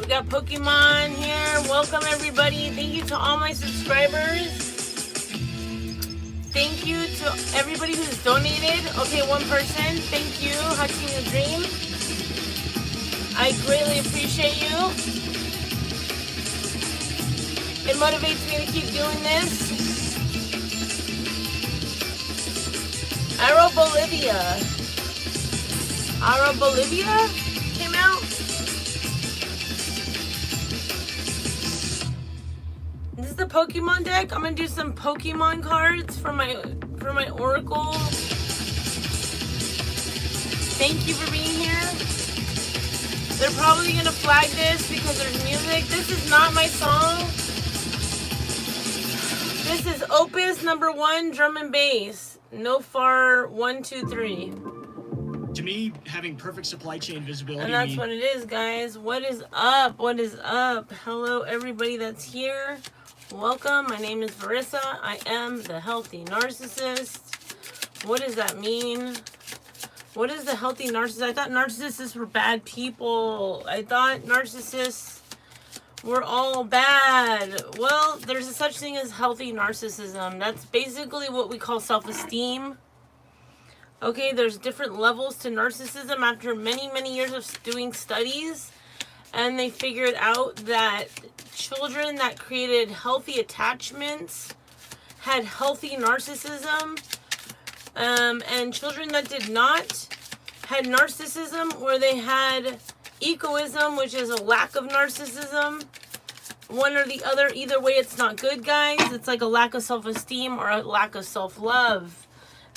We got Pokemon here. Welcome everybody. Thank you to all my subscribers. Thank you to everybody who's donated. Okay, one person. Thank you. Hatching a Dream. I greatly appreciate you. It motivates me to keep doing this. Arrow Bolivia. Arrow Bolivia came out. This is the Pokemon deck. I'm gonna do some Pokemon cards for my Oracle. Thank you for being here. They're probably gonna flag this because there's music. This is not my song. This is Opus #1 drum and bass. No far 1, 2, 3. To me, having perfect supply chain visibility. And that's what it is, guys. What is up? What is up? Hello, everybody that's here. Welcome. My name is Verissa. I am the healthy narcissist. What does that mean? What is the healthy narcissist? I thought narcissists were bad people. I thought narcissists were all bad. Well, there's a such thing as healthy narcissism. That's basically what we call self-esteem. Okay, there's different levels to narcissism after many, many years of doing studies. And they figured out that children that created healthy attachments had healthy narcissism. And children that did not had narcissism, where they had egoism, which is a lack of narcissism. One or the other. Either way, it's not good, guys. It's like a lack of self-esteem or a lack of self-love.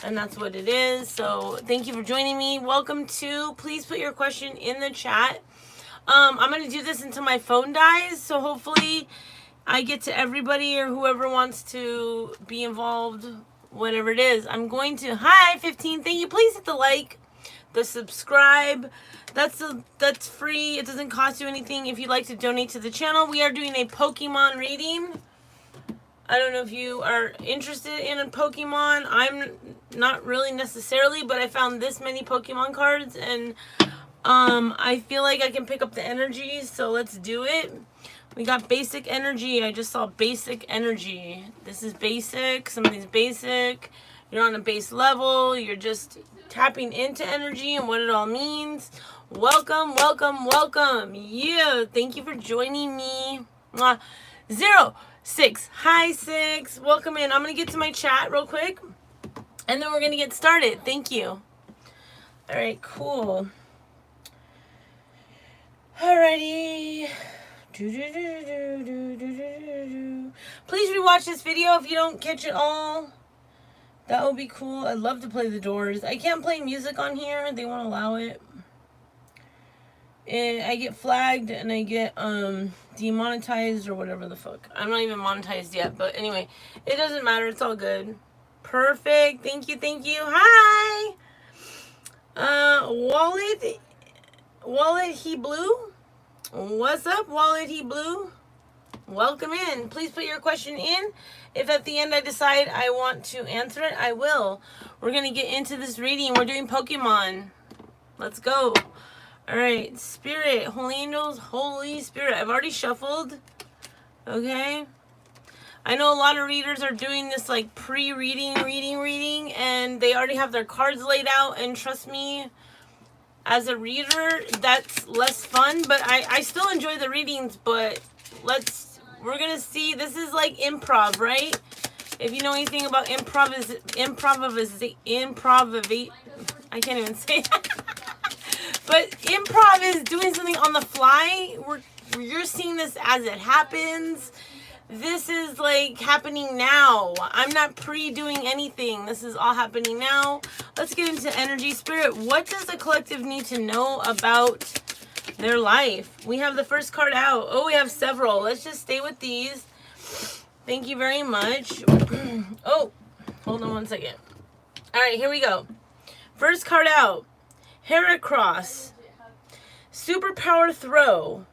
And that's what it is. So thank you for joining me. Welcome to, please put your question in the chat. I'm going to do this until my phone dies. So hopefully I get to everybody or whoever wants to be involved, whatever it is. I'm going to, hi 15, thank you. Please hit the like, the subscribe. That's free. It doesn't cost you anything if you'd like to donate to the channel. We are doing a Pokemon reading. I don't know if you are interested in a Pokemon. I'm not really necessarily, but I found this many Pokemon cards and I feel like I can pick up the energy, so let's do it. We got basic energy. I just saw basic energy. This is basic. Some of these basic. You're on a base level. You're just tapping into energy and what it all means. Welcome, welcome, welcome. Yeah, thank you for joining me. 06. Hi, 6. Welcome in. I'm going to get to my chat real quick, and then we're going to get started. Thank you. All right, cool. Alrighty. Please rewatch this video if you don't catch it all. That would be cool. I'd love to play the Doors. I can't play music on here. They won't allow it. And I get flagged and I get demonetized or whatever the fuck. I'm not even monetized yet, but anyway, it doesn't matter. It's all good. Perfect. Thank you. Thank you. Hi. Wallet He Blue. What's up, Wallet He Blue? Welcome in. Please put your question in. If at the end I decide I want to answer it, I will. We're going to get into this reading. We're doing Pokemon. Let's go. All right. Spirit, Holy Angels, Holy Spirit. I've already shuffled. Okay. I know a lot of readers are doing this like pre-reading, reading, and they already have their cards laid out. And trust me, as a reader, that's less fun, but I still enjoy the readings, but we're going to see, this is like improv, right? If you know anything about improv, I can't even say it. But improv is doing something on the fly. You're seeing this as it happens. This is like happening now. I'm not pre-doing anything. This is all happening now. Let's get into energy. Spirit, what does the collective need to know about their life? We have the first card out. Oh, we have several. Let's just stay with these. Thank you very much. Oh, hold on one second. All right, here we go. First card out. Heracross. Superpower throw.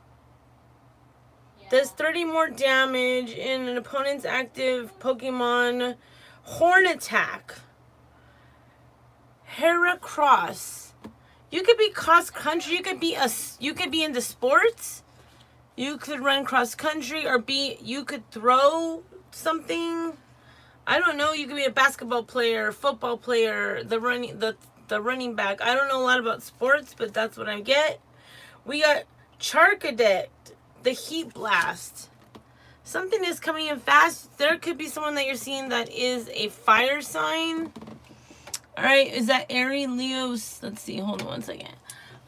Does 30 more damage in an opponent's active Pokemon. Horn attack. Heracross. You could be cross country. You could be into sports. You could run cross country or you could throw something. I don't know. You could be a basketball player, football player, the running back. I don't know a lot about sports, but that's what I get. We got Charcadet, the heat blast. Something is coming in fast. There could be someone that you're seeing that is a fire sign. All right, is that Aries, Leo? Let's see. Hold on one second.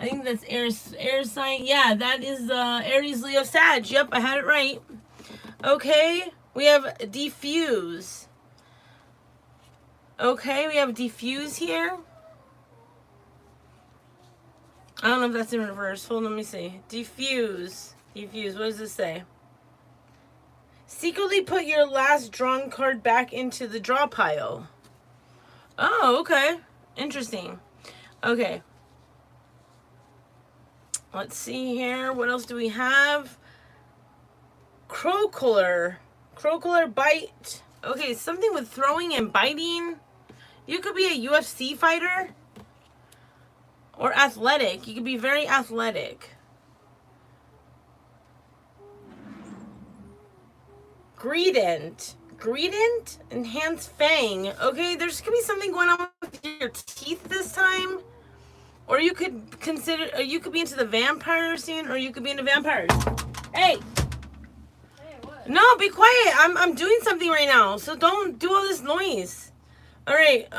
I think that's air sign. Yeah, that is Aries, Leo, Sag. Yep, I had it right. Okay, we have diffuse. Okay, we have diffuse here. I don't know if that's in reverse. Hold on, let me see. Diffuse. Diffuse. What does this say? Secretly put your last drawn card back into the draw pile. Oh, okay. Interesting. Okay. Let's see here. What else do we have? Crocoler. Crocoler bite. Okay, something with throwing and biting. You could be a UFC fighter. Or athletic. You could be very athletic. Greedent. Greedent? Enhanced Fang. Okay, there's going to be something going on with your teeth this time. Or you could consider, or you could be into the vampire scene, or you could be into vampires. Hey! What? No, be quiet. I'm doing something right now, so don't do all this noise. Alright,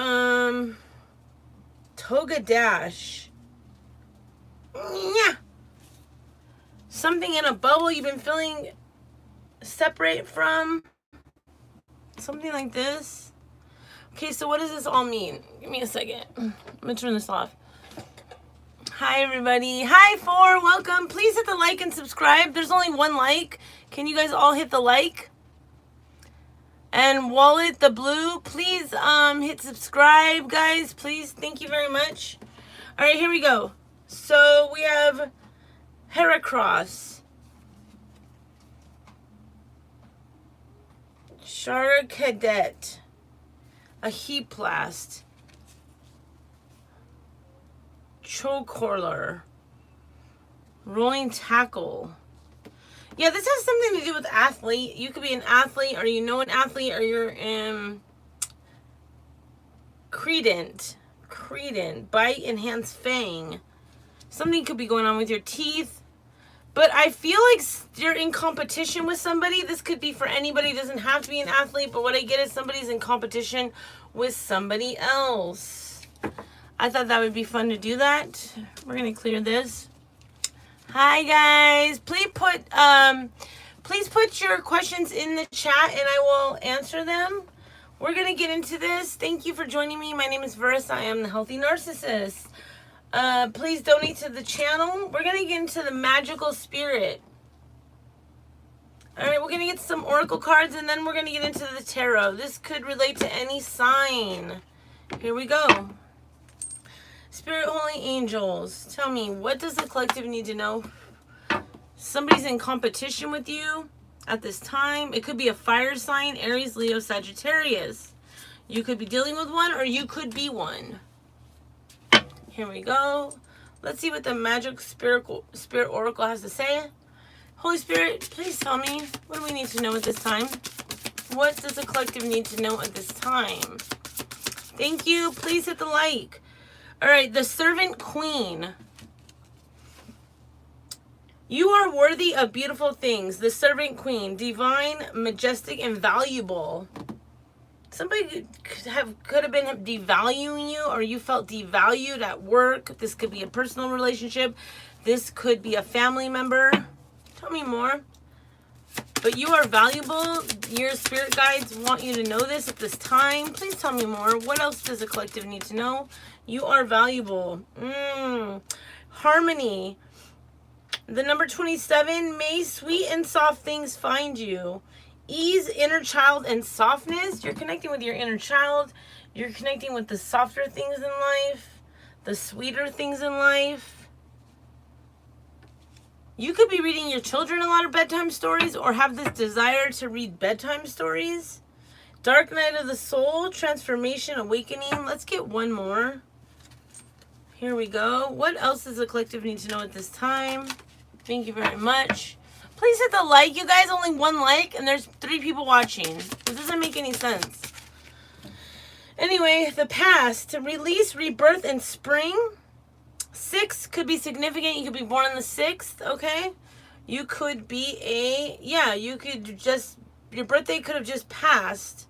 Toga Dash. Yeah. Something in a bubble you've been feeling separate from. Something like this. Okay, so what does this all mean? Give me a second. I'm gonna turn this off. Hi, everybody. Hi, Four. Welcome. Please hit the like and subscribe. There's only one like. Can you guys all hit the like? And Wallet the Blue, please hit subscribe, guys. Please. Thank you very much. All right, here we go. So we have Heracross. Charcadet. A heat blast. Chokeholder. Rolling tackle. Yeah, this has something to do with athlete. You could be an athlete, or you know an athlete, or you're Credent. Credent. Bite, enhanced fang. Something could be going on with your teeth. But I feel like you're in competition with somebody. This could be for anybody. It doesn't have to be an athlete. But what I get is somebody's in competition with somebody else. I thought that would be fun to do that. We're going to clear this. Hi, guys. Please put your questions in the chat and I will answer them. We're going to get into this. Thank you for joining me. My name is Versa. I am the Healthy Narcissist. Please donate to the channel. We're going to get into the magical spirit. All right, we're going to get some oracle cards and then we're going to get into the tarot. This could relate to any sign. Here we go. Spirit, holy angels, tell me, what does the collective need to know? Somebody's in competition with you at this time. It could be a fire sign, Aries, Leo, Sagittarius. You could be dealing with one or you could be one. Here we go. Let's see what the magic spirit oracle has to say. Holy Spirit, please tell me, what do we need to know at this time? What does the collective need to know at this time? Thank you. Please hit the like. All right, the Servant Queen. You are worthy of beautiful things. The Servant Queen, divine, majestic, and valuable. Somebody could have been devaluing you, or you felt devalued at work. This could be a personal relationship. This could be a family member. Tell me more. But you are valuable. Your spirit guides want you to know this at this time. Please tell me more. What else does the collective need to know? You are valuable. Harmony. The number 27. May sweet and soft things find you. Ease, inner child, and softness. You're connecting with your inner child. You're connecting with the softer things in life. The sweeter things in life. You could be reading your children a lot of bedtime stories or have this desire to read bedtime stories. Dark night of the soul, transformation, awakening. Let's get one more. Here we go. What else does the collective need to know at this time? Thank you very much. Please hit the like. You guys, only 1 like, and there's 3 people watching. This doesn't make any sense. Anyway, the past. Release, rebirth, and spring. 6 could be significant. You could be born on the 6th, okay? You could be you could just, your birthday could have just passed.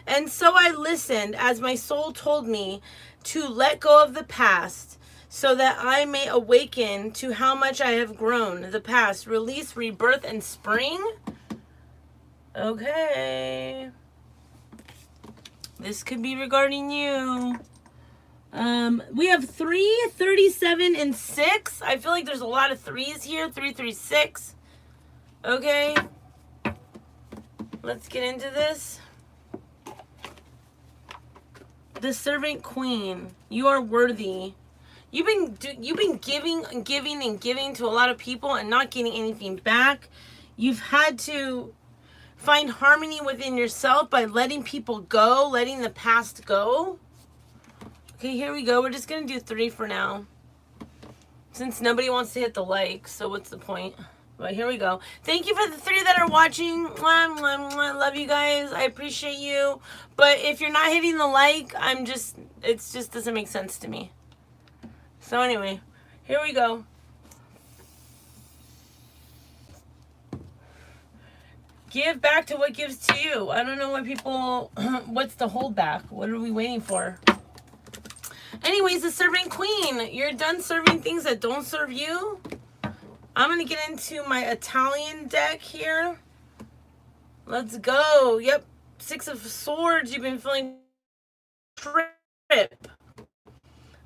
And so I listened as my soul told me to let go of the past so that I may awaken to how much I have grown. The past, release, rebirth, and spring. Okay. This could be regarding you. We have 3, 37, and 6. I feel like there's a lot of 3s here. 3, 3, 6. Okay. Let's get into this. The servant queen. You are worthy. You've been giving and giving and giving to a lot of people and not getting anything back. You've had to find harmony within yourself by letting people go, letting the past go. Okay, here we go. We're just going to do 3 for now. Since nobody wants to hit the like, so what's the point? But here we go. Thank you for the 3 that are watching. Mwah, mwah, mwah. Love you guys. I appreciate you. But if you're not hitting the like, it just doesn't make sense to me. So anyway, here we go. Give back to what gives to you. I don't know what people, what's the holdback? What are we waiting for? Anyways, the servant queen. You're done serving things that don't serve you. I'm going to get into my Italian deck here. Let's go. Yep. 6 of Swords. You've been feeling trip.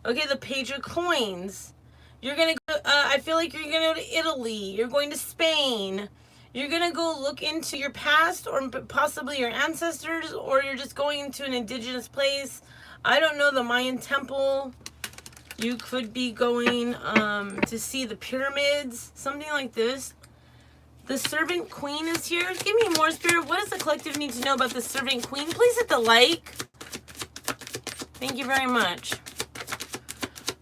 Okay, the Page of Coins. You're going to go, I feel like you're going to go to Italy. You're going to Spain. You're going to go look into your past or possibly your ancestors, or you're just going into an indigenous place. I don't know, the Mayan temple. You could be going to see the pyramids, something like this. The servant queen is here. Give me more, Spirit. What does the collective need to know about the servant queen? Please hit the like. Thank you very much.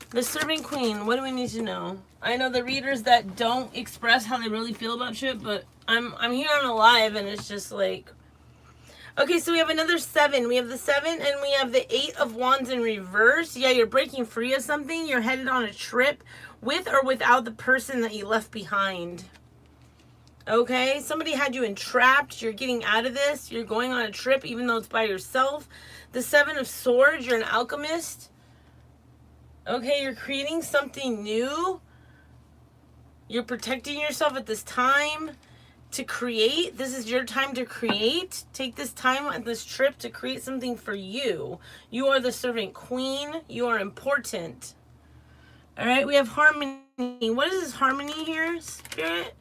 The servant queen, what do we need to know? I know the readers that don't express how they really feel about shit, but I'm here on a live and it's just like... Okay, so we have another 7. We have the 7 and we have the 8 of Wands in reverse. Yeah, you're breaking free of something. You're headed on a trip with or without the person that you left behind. Okay, somebody had you entrapped. You're getting out of this. You're going on a trip even though it's by yourself. The 7 of Swords, you're an alchemist. Okay, you're creating something new. You're protecting yourself at this time to create. This is your time to create. Take this time on this trip to create something for you. You are the servant queen. You are important. All right, we have harmony. What is this harmony here, Spirit?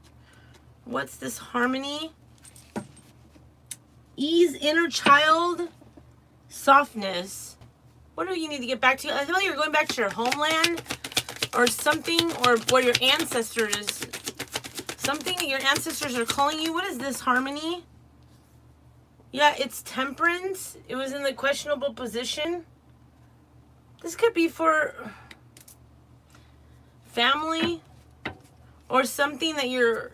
What's this harmony? Ease, inner child, softness. What do you need to get back to? I feel like you're going back to your homeland or something, or where your ancestors, something your ancestors are calling you. What is this harmony? Yeah, it's temperance. It was in the questionable position. This could be for family or something that you're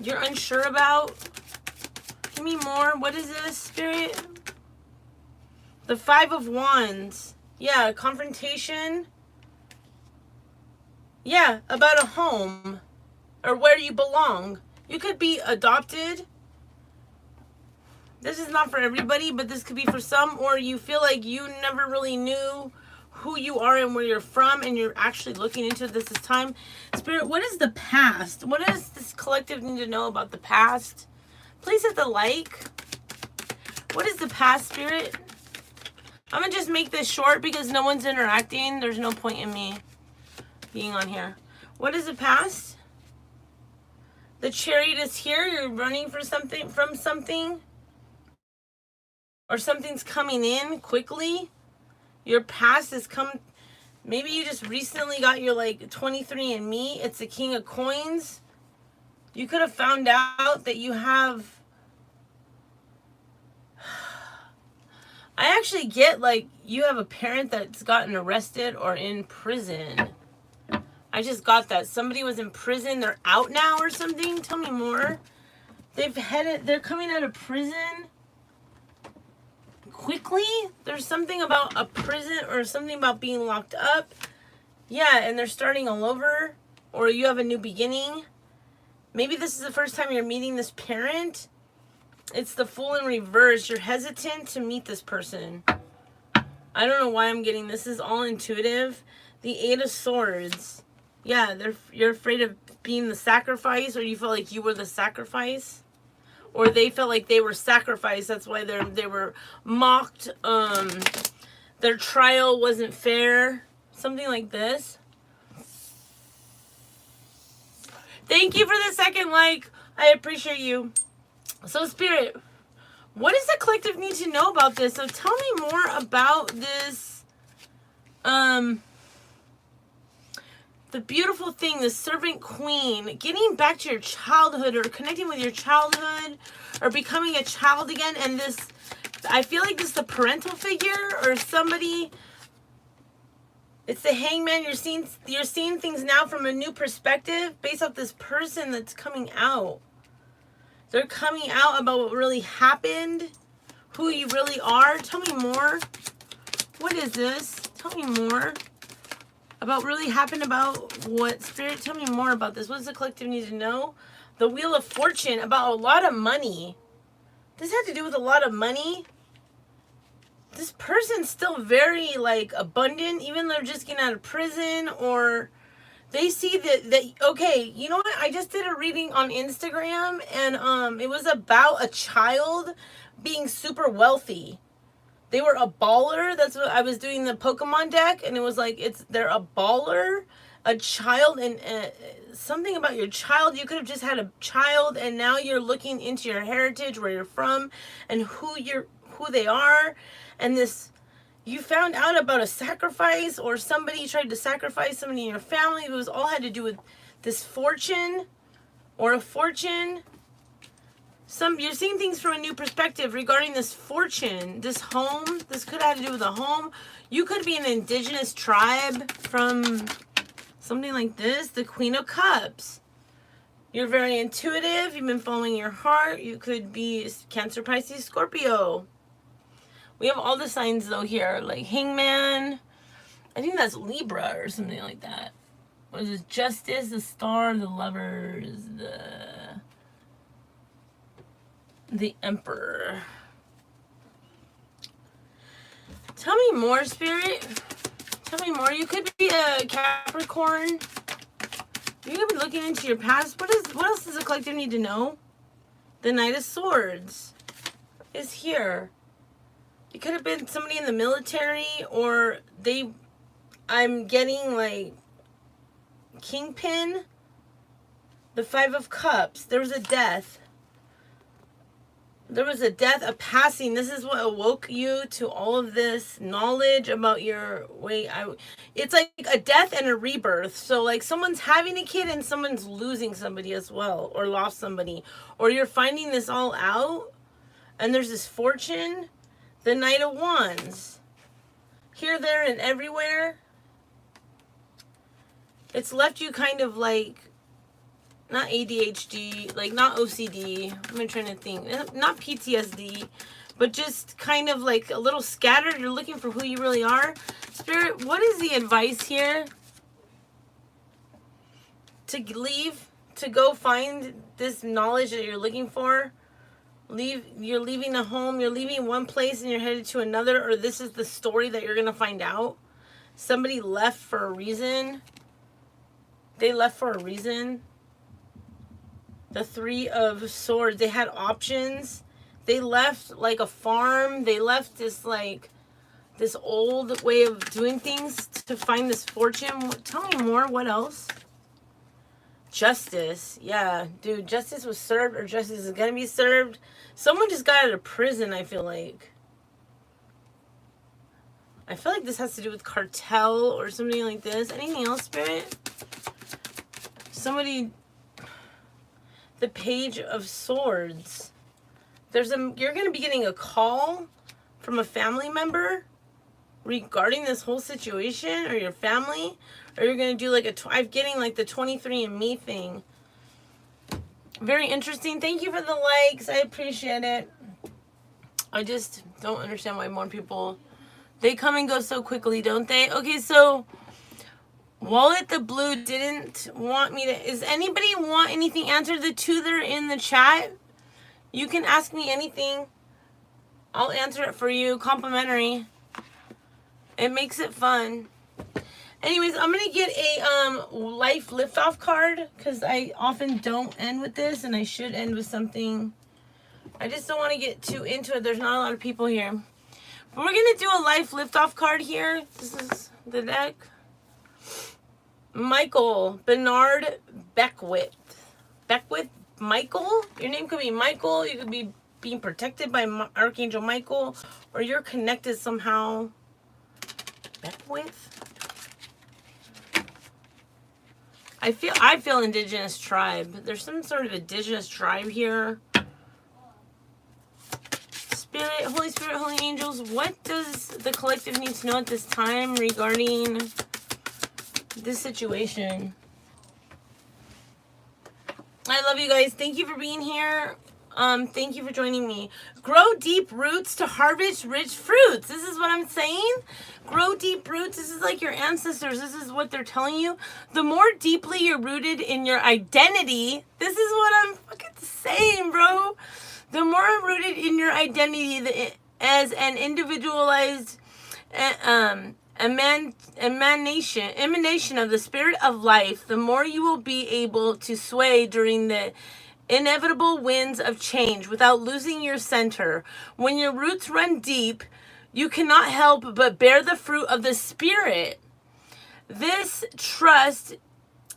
unsure about. Give me more. What is this, Spirit? The 5 of Wands. Yeah, confrontation. Yeah, about a home or where you belong. You could be adopted. This is not for everybody, but this could be for some, or you feel like you never really knew who you are and where you're from, and you're actually looking into this time. Spirit, what is the past? What does this collective need to know about the past? Please hit the like. What is the past, Spirit? I'm going to just make this short because no one's interacting. There's no point in me being on here. What is the past? The Chariot is here. You're running for something, from something. Or something's coming in quickly. Your past has come. Maybe you just recently got your 23andMe. It's the King of Coins. You could have found out that you have... I actually get you have a parent that's gotten arrested or in prison. I just got that. Somebody was in prison. They're out now or something. Tell me more. They're coming out of prison quickly. There's something about a prison or something about being locked up. Yeah, and they're starting all over. Or you have a new beginning. Maybe this is the first time you're meeting this parent. It's the Fool in reverse. You're hesitant to meet this person. I don't know why I'm getting this. This is all intuitive. The Eight of Swords. Yeah, you're afraid of being the sacrifice, or you felt like you were the sacrifice, or they felt like they were sacrificed. That's why they were mocked. Their trial wasn't fair. Something like this. Thank you for the second like. I appreciate you. So, Spirit, what does the collective need to know about this? So tell me more about this. The beautiful thing, the servant queen, getting back to your childhood or connecting with your childhood or becoming a child again. And this, I feel like this is the parental figure or somebody. It's the Hangman. You're seeing things now from a new perspective based off this person that's coming out. They're coming out about what really happened, who you really are. Tell me more. What is this? Tell me more about really happened about what, Spirit. Tell me more about this. What does the collective need to know? The Wheel of Fortune, about a lot of money. This had to do with a lot of money. This person's still very like abundant, even though they're just getting out of prison, or they see that okay, you know what? I just did a reading on Instagram, and it was about a child being super wealthy. They were a baller. That's what I was doing the Pokemon deck, and it was like they're a baller, a child, and something about your child. You could have just had a child, and now you're looking into your heritage, where you're from, and who they are, and this. You found out about a sacrifice, or somebody tried to sacrifice somebody in your family. It was all had to do with this fortune or a fortune. You're seeing things from a new perspective regarding this fortune, this home. This could have to do with a home. You could be an indigenous tribe from something like this. The Queen of Cups. You're very intuitive. You've been following your heart. You could be Cancer, Pisces, Scorpio. We have all the signs though here, like Hangman. I think that's Libra or something like that. What is this? Justice, the Star, the Lovers, the Emperor. Tell me more, Spirit. Tell me more. You could be a Capricorn. You could be looking into your past. What else does the collective need to know? The Knight of Swords is here. It could have been somebody in the military, or I'm getting like Kingpin. The Five of Cups. There was a death. There was a death, a passing. This is what awoke you to all of this knowledge about your way. It's like a death and a rebirth. So like someone's having a kid and someone's losing somebody as well, or lost somebody, or you're finding this all out. And there's this fortune. The Knight of Wands. Here, there, and everywhere. It's left you kind of like, not ADHD, like not OCD. I'm trying to think. Not PTSD, but just kind of like a little scattered. You're looking for who you really are. Spirit, what is the advice here? To leave, to go find this knowledge that you're looking for. You're leaving a home, you're leaving one place and you're headed to another, or this is the story that you're going to find out. Somebody left for a reason. They left for a reason. The Three of Swords, they had options. They left like a farm. They left this old way of doing things to find this fortune. Tell me more. What else? Justice. Yeah, dude, justice was served, or justice is going to be served. Someone just got out of prison, I feel like. I feel like this has to do with cartel or something like this. Anything else, Spirit? Somebody... The Page of Swords. You're going to be getting a call from a family member. regarding this whole situation or your family, or you're going to do like I'm getting like the 23andMe thing. Very interesting. Thank you for the likes. I appreciate it. I just don't understand why more people, they come and go so quickly, don't they? Okay, so Wallet the Blue didn't want me to, is anybody want anything answered? The two that are in the chat, you can ask me anything. I'll answer it for you, complimentary. It makes it fun. Anyways, I'm going to get a life liftoff card because I often don't end with this, and I should end with something. I just don't want to get too into it. There's not a lot of people here. But we're going to do a life liftoff card here. This is the deck. Michael Bernard Beckwith. Beckwith Michael? Your name could be Michael. You could be being protected by Archangel Michael, or you're connected somehow. Beckwith? I feel indigenous tribe. There's some sort of indigenous tribe here. Spirit, Holy Angels, what does the collective need to know at this time regarding this situation? I love you guys. Thank you for being here. Thank you for joining me. Grow deep roots to harvest rich fruits. This is what I'm saying. Grow deep roots. This is like your ancestors. This is what they're telling you. The more deeply you're rooted in your identity, this is what I'm fucking saying, bro. The more I'm rooted in your identity as an individualized emanation of the spirit of life, the more you will be able to sway during the inevitable winds of change without losing your center. When your roots run deep, you cannot help but bear the fruit of the Spirit. This trust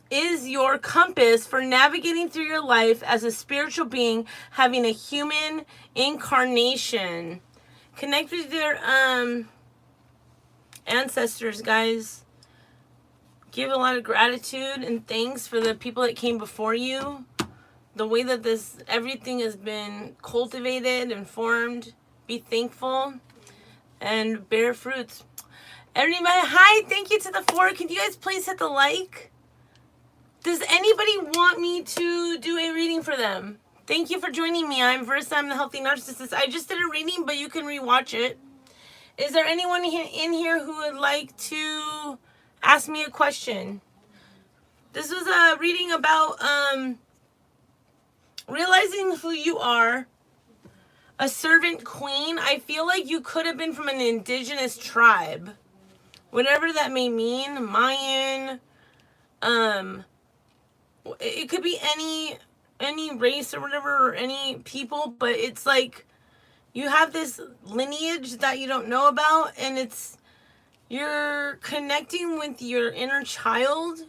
is your compass for navigating through your life as a spiritual being having a human incarnation. Connect with your ancestors, guys. Give a lot of gratitude and thanks for the people that came before you. The way that everything has been cultivated and formed. Be thankful and bear fruits. Everybody, hi, thank you to the 4. Can you guys please hit the like? Does anybody want me to do a reading for them? Thank you for joining me. I'm Versa, I'm the Healthy Narcissist. I just did a reading, but you can rewatch it. Is there anyone in here who would like to ask me a question? This was a reading about realizing who you are, a servant queen. I feel like you could have been from an indigenous tribe, whatever that may mean. Mayan, it could be any race or whatever, or any people, but it's like you have this lineage that you don't know about, and you're connecting with your inner child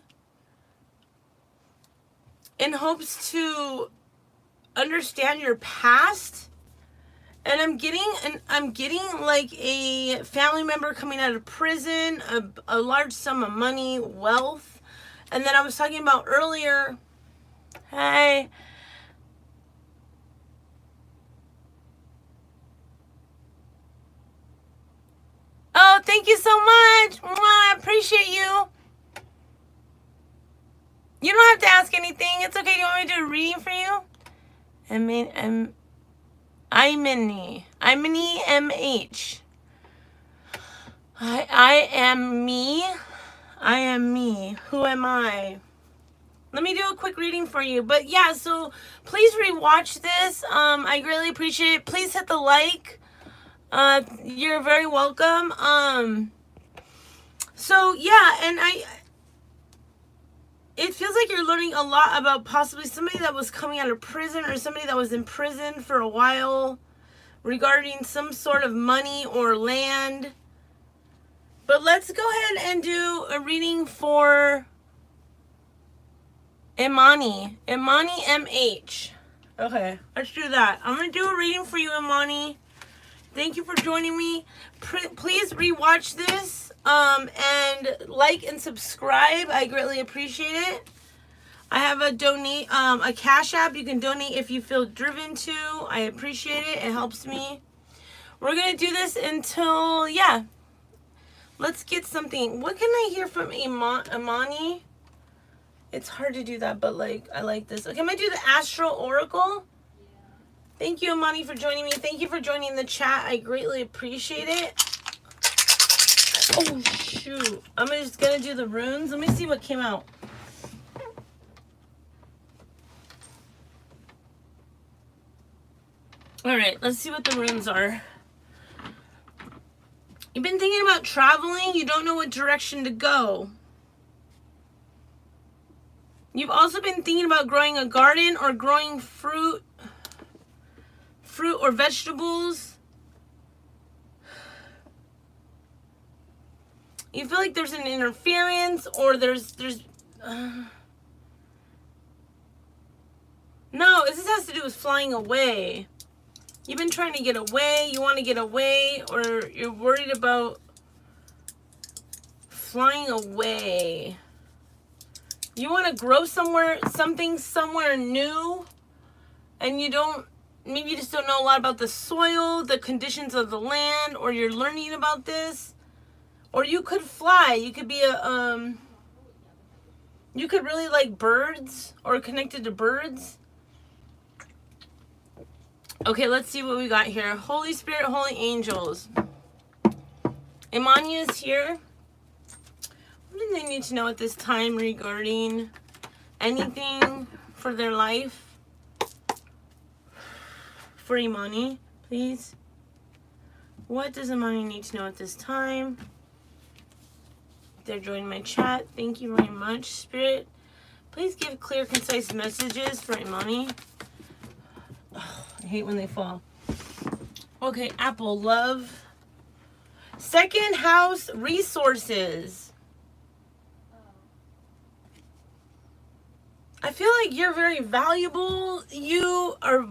in hopes to understand your past. And I'm getting like a family member coming out of prison, a large sum of money, wealth. And then I was talking about earlier, hey, oh, thank you so much. I appreciate you. You don't have to ask anything. It's okay. Do you want me to do a reading for you? Imani MH. I am me. I am me. Who am I? Let me do a quick reading for you. But yeah, so please rewatch this. I really appreciate it. Please hit the like. You're very welcome. So yeah, and it feels like you're learning a lot about possibly somebody that was coming out of prison, or somebody that was in prison for a while, regarding some sort of money or land. But let's go ahead and do a reading for Imani MH. Okay, let's do that. I'm going to do a reading for you, Imani. Thank you for joining me. Please rewatch this and like and subscribe. I greatly appreciate it. I have a Cash App. You can donate if you feel driven to. I appreciate it. It helps me. We're going to do this until, yeah. Let's get something. What can I hear from Imani? It's hard to do that, but like I like this. Okay, I'm gonna do the Astral Oracle. Thank you, Imani, for joining me. Thank you for joining the chat. I greatly appreciate it. Oh shoot! I'm just gonna do the runes. Let me see what came out. All right, let's see what the runes are. You've been thinking about traveling. You don't know what direction to go. You've also been thinking about growing a garden or growing fruit or vegetables. You feel like there's an interference or no, this has to do with flying away. You've been trying to get away, you want to get away, or you're worried about flying away. You want to grow something somewhere new, and maybe you just don't know a lot about the soil, the conditions of the land, or you're learning about this. Or you could fly. You could be you could really like birds or connected to birds. Okay, let's see what we got here. Holy Spirit, Holy Angels. Imani is here. What do they need to know at this time regarding anything for their life? For Imani, please. What does Imani need to know at this time? They're joining my chat. Thank you very much. Spirit, please give clear, concise messages for Imani. Oh, I hate when they fall. Okay, Apple, love. Second house, resources. I feel like you're very valuable. You are...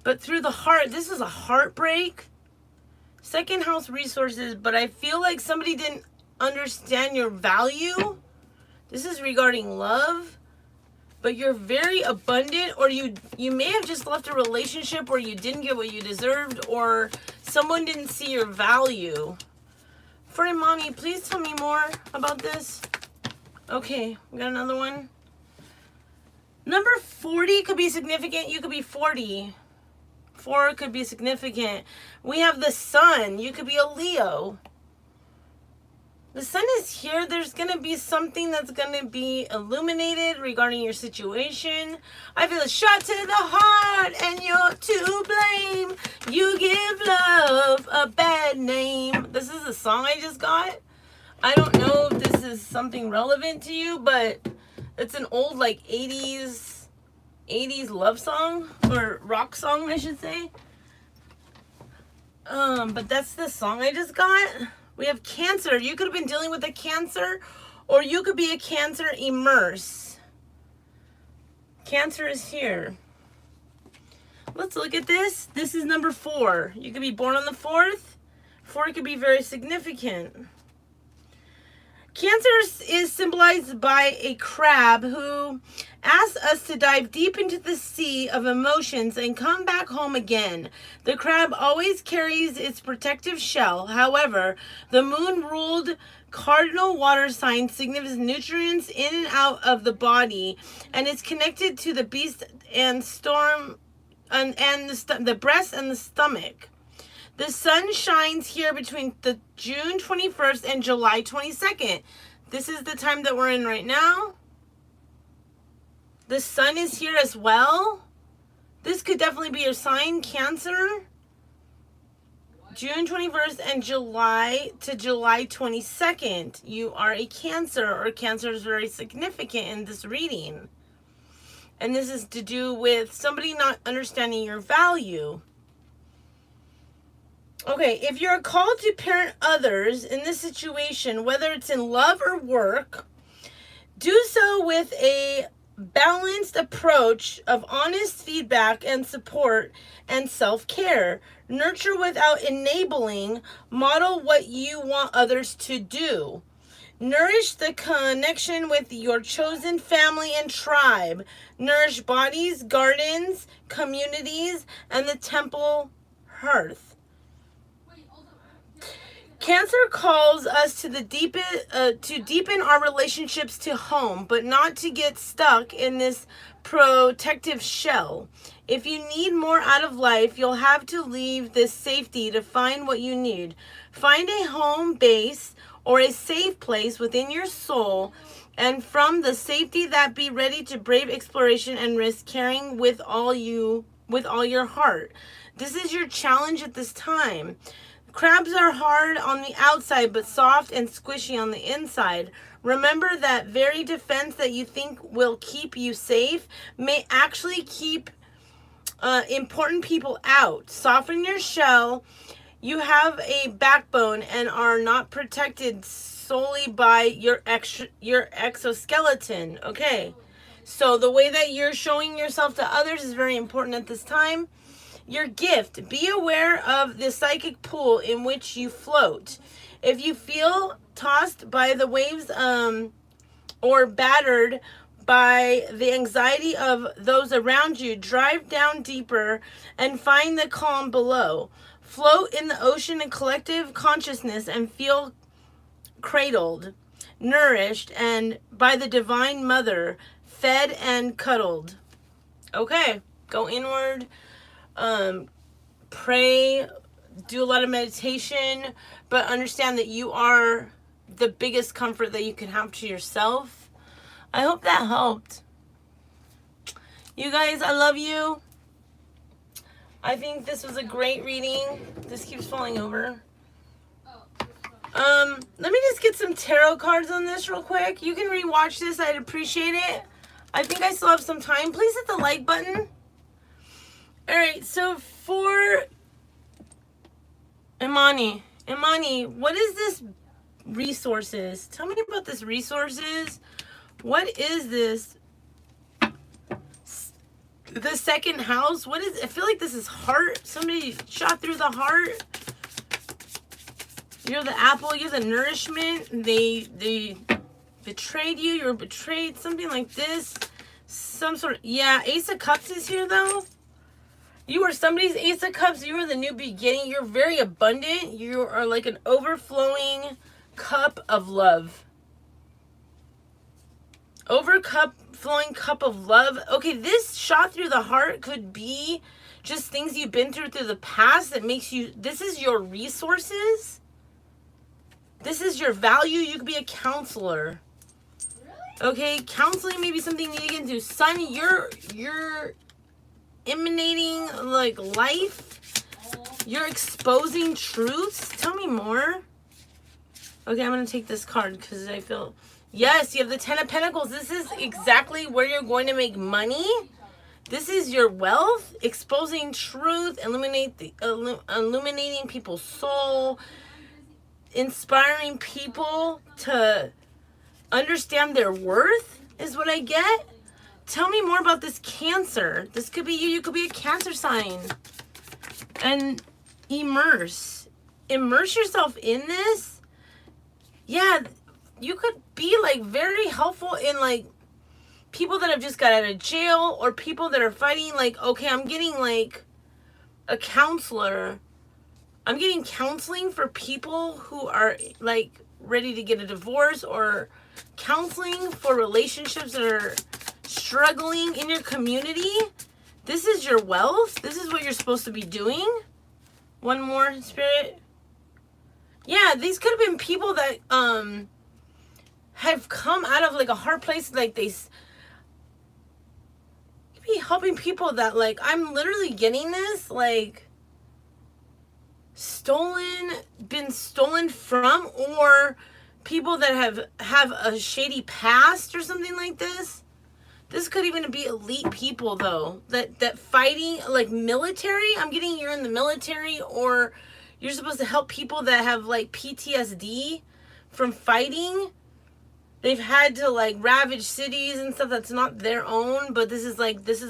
But through the heart, this is a heartbreak. Second house resources, but I feel like somebody didn't understand your value. This is regarding love. But you're very abundant, or you may have just left a relationship where you didn't get what you deserved, or someone didn't see your value. For Imani, please tell me more about this. Okay, we got another one. Number 40 could be significant. You could be 40. 4 could be significant. We have the sun. You could be a Leo. The sun is here. There's going to be something that's going to be illuminated regarding your situation. I feel a shot to the heart and you're to blame. You give love a bad name. This is a song I just got. I don't know if this is something relevant to you, but it's an old like 80s love song, or rock song I should say. But that's the song I just got. We have Cancer. You could have been dealing with a Cancer, or you could be a Cancer immerse. Cancer is here. Let's look at this. This is number 4. You could be born on the 4th. 4 could be very significant. Cancer is symbolized by a crab who asks us to dive deep into the sea of emotions and come back home again. The crab always carries its protective shell. However, the moon-ruled cardinal water sign signifies nutrients in and out of the body and is connected to the beast and storm and the breast and the stomach. The sun shines here between the June 21st and July 22nd. This is the time that we're in right now. The sun is here as well. This could definitely be your sign, Cancer. June 21st and July to July 22nd. You are a Cancer, or Cancer is very significant in this reading. And this is to do with somebody not understanding your value. Okay, if you're called to parent others in this situation, whether it's in love or work, do so with a balanced approach of honest feedback and support and self-care. Nurture without enabling. Model what you want others to do. Nourish the connection with your chosen family and tribe. Nourish bodies, gardens, communities, and the temple hearth. Cancer calls us to deepen our relationships to home, but not to get stuck in this protective shell. If you need more out of life, you'll have to leave this safety to find what you need. Find a home base or a safe place within your soul, and from the safety that be ready to brave exploration and risk, caring with all your heart. This is your challenge at this time. Crabs are hard on the outside, but soft and squishy on the inside. Remember that very defense that you think will keep you safe may actually keep important people out. Soften your shell. You have a backbone and are not protected solely by your exoskeleton. Okay, so the way that you're showing yourself to others is very important at this time. Your gift. Be aware of the psychic pool in which you float. If you feel tossed by the waves or battered by the anxiety of those around you, drive down deeper and find the calm below. Float in the ocean of collective consciousness and feel cradled, nourished, and by the Divine Mother, fed and cuddled. Okay, go inward. Pray, do a lot of meditation, but understand that you are the biggest comfort that you can have to yourself. I hope that helped. You guys, I love you. I think this was a great reading. This keeps falling over. Let me just get some tarot cards on this real quick. You can rewatch this. I'd appreciate it. I think I still have some time. Please hit the like button. Alright, so for Imani, what is this resources? Tell me about this resources. What is this? The second house? What is, I feel like this is heart. Somebody shot through the heart. You're the apple, you're the nourishment. They betrayed you, you're betrayed, something like this. Some sort of, yeah, Ace of Cups is here though. You are somebody's Ace of Cups. You are the new beginning. You're very abundant. You are like an overflowing cup of love. Overflowing cup of love. Okay, this shot through the heart could be just things you've been through the past that makes you, this is your resources. This is your value. You could be a counselor. Okay, counseling may be something you need to get into. Son, you're emanating like life. You're exposing truths. Tell me more. Okay, I'm gonna take this card because I feel, yes, you have the Ten of Pentacles. This is exactly where you're going to make money. This is your wealth. Exposing truth, illuminating people's soul, inspiring people to understand their worth is what I get. Tell me more about this Cancer. This could be you. You could be a Cancer sign. And immerse yourself in this. Yeah, you could be like very helpful in like people that have just got out of jail or people that are fighting. Like, okay, I'm getting like a counselor. I'm getting counseling for people who are like ready to get a divorce, or counseling for relationships that are struggling in your community. This is your wealth. This is what you're supposed to be doing. One more, Spirit. Yeah, these could have been people that have come out of like a hard place. Like they could be helping people that like, I'm literally getting this like been stolen from, or people that have a shady past or something like this. This could even be elite people though, that fighting, like military. I'm getting you're in the military, or you're supposed to help people that have like PTSD from fighting. They've had to like ravage cities and stuff that's not their own, but this is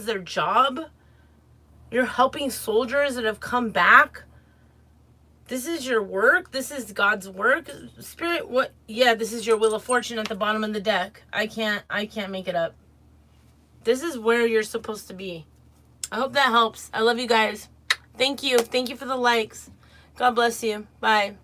their job. You're helping soldiers that have come back. This is your work. This is God's work. Spirit, what? Yeah, this is your Wheel of Fortune at the bottom of the deck. I can't make it up. This is where you're supposed to be. I hope that helps. I love you guys. Thank you. Thank you for the likes. God bless you. Bye.